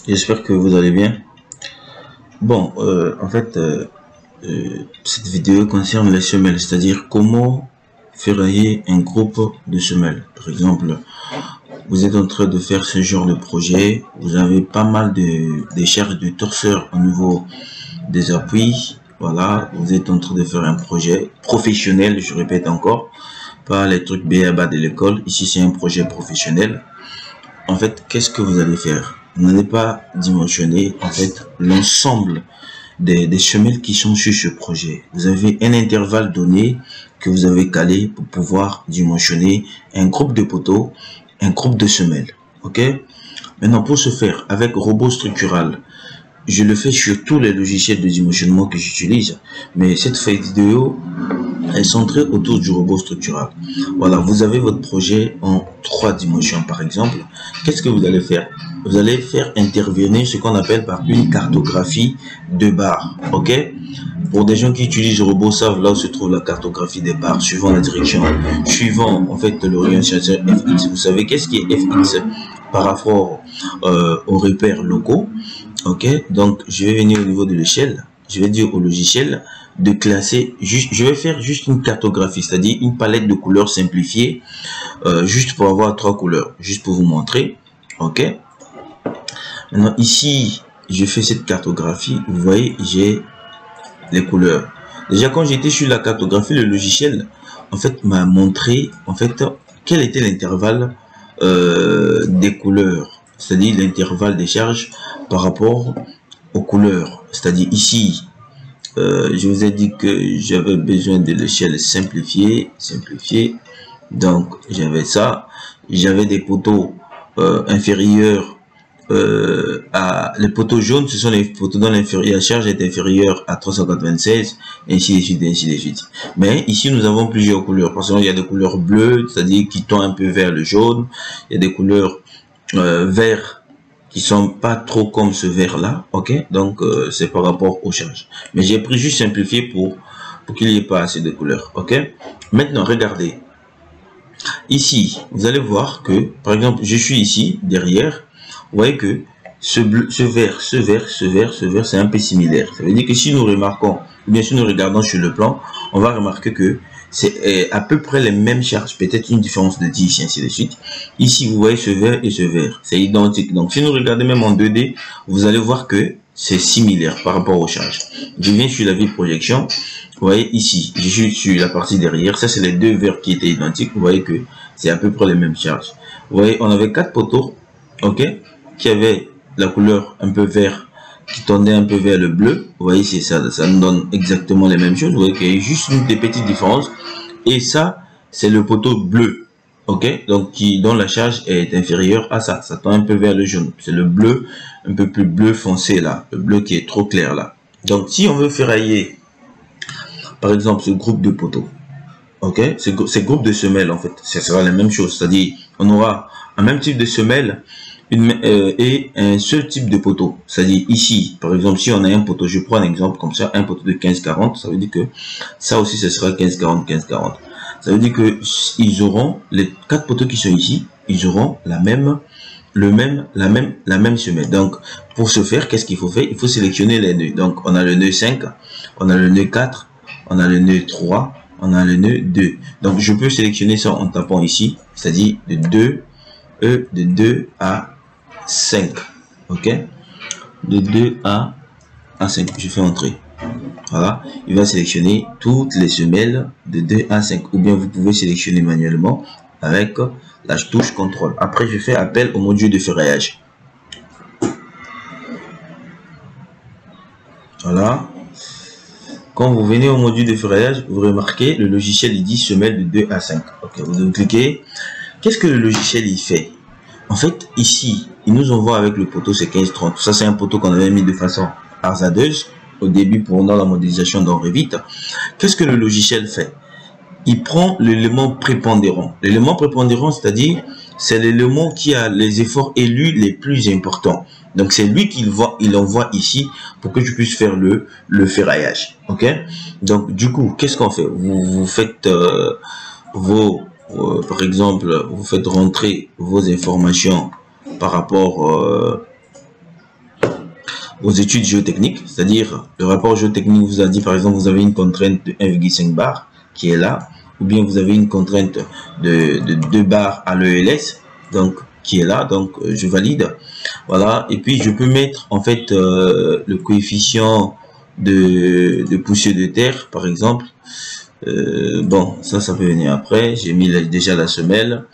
J'espère que vous allez bien. Bon, cette vidéo concerne les semelles, c'est-à-dire comment ferrailler un groupe de semelles. Par exemple, vous êtes en train de faire ce genre de projet, vous avez pas mal de charges de torseur au niveau des appuis. Voilà, vous êtes en train de faire un projet professionnel, je répète encore, pas les trucs b.a.-ba de l'école. Ici, c'est un projet professionnel. En fait, qu'est-ce que vous allez faire? Vous n'allez pas dimensionner en fait l'ensemble des semelles qui sont sur ce projet. Vous avez un intervalle donné que vous avez calé pour pouvoir dimensionner un groupe de poteaux, un groupe de semelles. Ok? Maintenant, pour ce faire, avec robot structural, je le fais sur tous les logiciels de dimensionnement que j'utilise, mais cette vidéo est centrée autour du robot structural. Voilà, vous avez votre projet en 3 dimensions par exemple. Qu'est-ce que vous allez faire? Vous allez faire intervenir ce qu'on appelle par une cartographie de barres. Ok? Pour des gens qui utilisent le robot savent là où se trouve la cartographie des barres, suivant la direction, suivant en fait l'orientation FX. Vous savez qu'est-ce qui est FX par rapport aux repères locaux. Ok, donc je vais venir au niveau de l'échelle, je vais dire au logiciel de classer, je vais faire juste une cartographie, c'est-à-dire une palette de couleurs simplifiée, juste pour avoir 3 couleurs, juste pour vous montrer. Ok, maintenant ici, je fais cette cartographie, vous voyez, j'ai les couleurs. Déjà quand j'étais sur la cartographie, le logiciel, en fait, m'a montré, en fait, quel était l'intervalle des couleurs, c'est-à-dire l'intervalle des charges par rapport aux couleurs. C'est-à-dire ici, je vous ai dit que j'avais besoin de l'échelle simplifiée. Donc, j'avais ça. J'avais des poteaux inférieurs les poteaux jaunes, ce sont les poteaux dont la charge est inférieure à 396, et ainsi de suite, ainsi de suite. Mais ici, nous avons plusieurs couleurs. Par exemple, il y a des couleurs bleues, c'est-à-dire qui tendent un peu vers le jaune. Il y a des couleurs vert qui sont pas trop comme ce vert là, ok? Donc c'est par rapport aux charges, mais j'ai pris juste simplifié pour qu'il n'y ait pas assez de couleurs, ok? Maintenant regardez ici, vous allez voir que par exemple je suis ici derrière, vous voyez que ce bleu, ce vert, c'est un peu similaire. Ça veut dire que si nous remarquons, ou bien si nous regardons sur le plan, on va remarquer que c'est à peu près les mêmes charges, peut-être une différence de 10, ainsi de suite. Ici, vous voyez ce vert et ce vert, c'est identique. Donc, si nous regardons même en 2D, vous allez voir que c'est similaire par rapport aux charges. Je viens sur la vue projection. Vous voyez ici, je suis sur la partie derrière. Ça, c'est les deux verts qui étaient identiques. Vous voyez que c'est à peu près les mêmes charges. Vous voyez, on avait 4 poteaux, ok, qui avaient la couleur un peu vert, qui tendait un peu vers le bleu. Vous voyez, c'est ça, ça nous donne exactement les mêmes choses. Vous voyez qu'il y a juste une des petites différences. Et ça, c'est le poteau bleu. Ok, donc dont la charge est inférieure à ça. Ça tend un peu vers le jaune. C'est le bleu, un peu plus bleu foncé là. Le bleu qui est trop clair là. Donc, si on veut ferrailler, par exemple, ce groupe de poteaux, ok, ce groupe de semelles, en fait, ce sera la même chose. C'est-à-dire, on aura un même type de semelle et un seul type de poteau. C'est-à-dire ici, par exemple, si on a un poteau, je prends un exemple comme ça, un poteau de 15-40, ça veut dire que ça aussi, ce sera 15-40. Ça veut dire que ils auront, les 4 poteaux qui sont ici, ils auront la même semelle. Donc, pour ce faire, qu'est-ce qu'il faut faire? Il faut sélectionner les nœuds. Donc, on a le nœud 5, on a le nœud 4, on a le nœud 3, on a le nœud 2. Donc, je peux sélectionner ça en tapant ici, c'est-à-dire de 2 à 5, ok, de 2 à 5, je fais entrer. Voilà, il va sélectionner toutes les semelles de 2 à 5, ou bien vous pouvez sélectionner manuellement avec la touche contrôle. Après, je fais appel au module de ferraillage. Voilà, quand vous venez au module de ferraillage, vous remarquez le logiciel il dit semelle de 2 à 5. Ok, vous cliquez. Qu'est-ce que le logiciel il fait? En fait, ici, il nous envoie avec le poteau, c'est 15-30. Ça, c'est un poteau qu'on avait mis de façon hasardeuse au début pour dans la modélisation dans Revit. Qu'est-ce que le logiciel fait? Il prend l'élément prépondérant. L'élément prépondérant, c'est-à-dire, c'est l'élément qui a les efforts élus les plus importants. Donc, c'est lui qu'il envoie ici pour que tu puisses faire le ferraillage. Ok? Donc, du coup, qu'est-ce qu'on fait? Vous faites par exemple, vous faites rentrer vos informations par rapport aux études géotechniques, c'est-à-dire le rapport géotechnique vous a dit par exemple vous avez une contrainte de 1,5 bar qui est là, ou bien vous avez une contrainte de 2 bars à l'ELS, donc qui est là, donc je valide. Voilà, et puis je peux mettre en fait le coefficient de poussière de terre par exemple. Bon, ça peut venir après. J'ai mis déjà la semelle.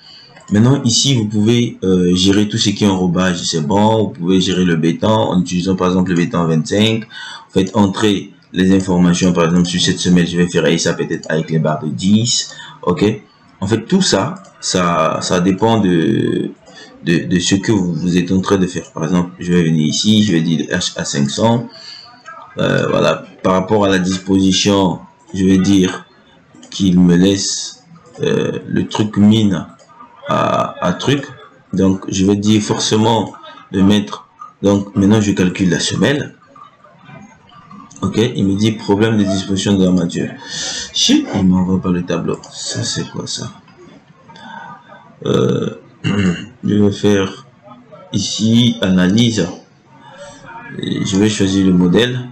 Maintenant ici vous pouvez gérer tout ce qui est enrobage, c'est bon. Vous pouvez gérer le béton en utilisant par exemple le béton 25. Vous faites entrer les informations, par exemple sur cette semelle je vais faire ça peut-être avec les barres de 10. Ok, en fait tout ça dépend de ce que vous êtes en train de faire. Par exemple je vais venir ici, je vais dire H à 500. Voilà, par rapport à la disposition je vais dire qu'il me laisse le truc mine à truc, donc je vais dire forcément de mettre, donc maintenant je calcule la semelle. Ok, il me dit problème de disposition de l'armature. Shit, il m'envoie pas le tableau. Ça c'est quoi ça? Je vais faire ici analyse et je vais choisir le modèle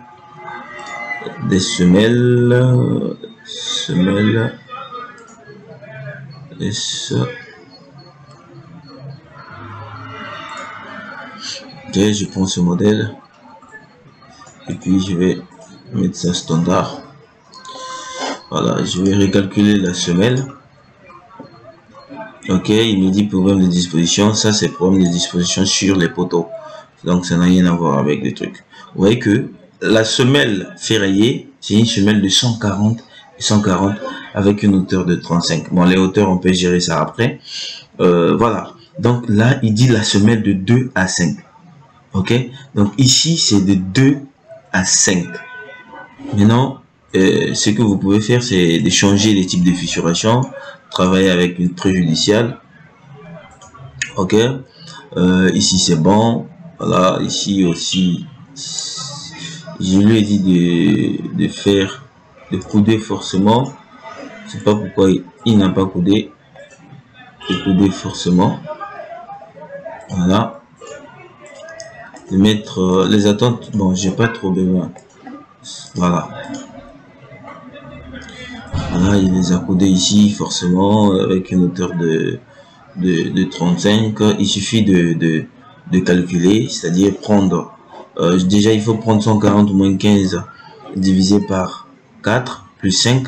des semelles et ça. Ok, je prends ce modèle et puis je vais mettre ça standard. Voilà, je vais recalculer la semelle. Ok, il me dit problème de disposition. Ça c'est problème de disposition sur les poteaux, donc ça n'a rien à voir avec les trucs. Vous voyez que la semelle ferraillée c'est une semelle de 140 et 140 avec une hauteur de 35. Bon, les hauteurs on peut gérer ça après. Voilà, donc là il dit la semelle de 2 à 5. Ok, donc ici c'est de 2 à 5. Maintenant ce que vous pouvez faire c'est de changer les types de fissuration, travailler avec une préjudiciale. Ok, ici c'est bon. Voilà, ici aussi je lui ai dit de faire de couder forcément. Je sais pas pourquoi il n'a pas coudé. De couder forcément. Voilà, de mettre les attentes. Bon, j'ai pas trop besoin. Voilà, voilà, il les a codés ici forcément avec une hauteur de 35. Il suffit de calculer, c'est-à-dire prendre déjà il faut prendre 140 moins 15 divisé par 4 plus 5.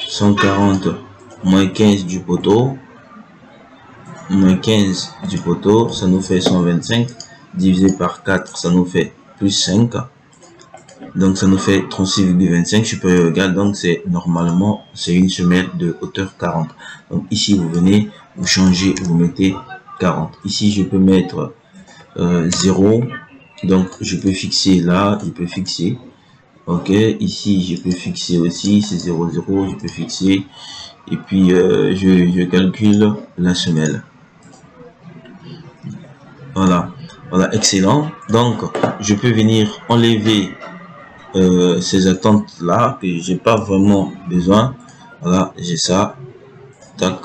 140 moins 15 du poteau, moins 15 du poteau, ça nous fait 125 divisé par 4, ça nous fait plus 5, donc ça nous fait 36,25 supérieur ou égal. Donc c'est normalement c'est une semelle de hauteur 40. Donc ici vous venez, vous changez, vous mettez 40. Ici je peux mettre 0, donc je peux fixer là, je peux fixer. Ok, ici je peux fixer aussi, c'est 0, 0, je peux fixer. Et puis je calcule la semelle. Voilà, voilà, excellent. Donc je peux venir enlever ces attentes là que j'ai pas vraiment besoin. Voilà, j'ai ça. Tac,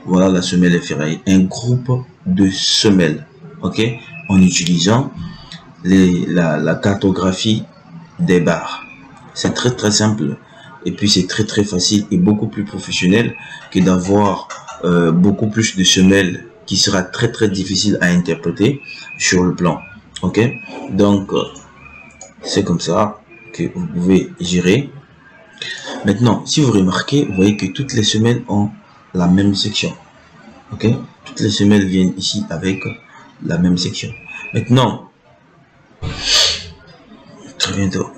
voilà la semelle est ferraillée. Un groupe de semelles. Ok, en utilisant la cartographie des barres. C'est très très simple et puis c'est très très facile et beaucoup plus professionnel que d'avoir beaucoup plus de semelles qui sera très très difficile à interpréter sur le plan. Ok, donc c'est comme ça que vous pouvez gérer. Maintenant si vous remarquez, vous voyez que toutes les semelles ont la même section. Ok, toutes les semelles viennent ici avec la même section. Maintenant très bientôt.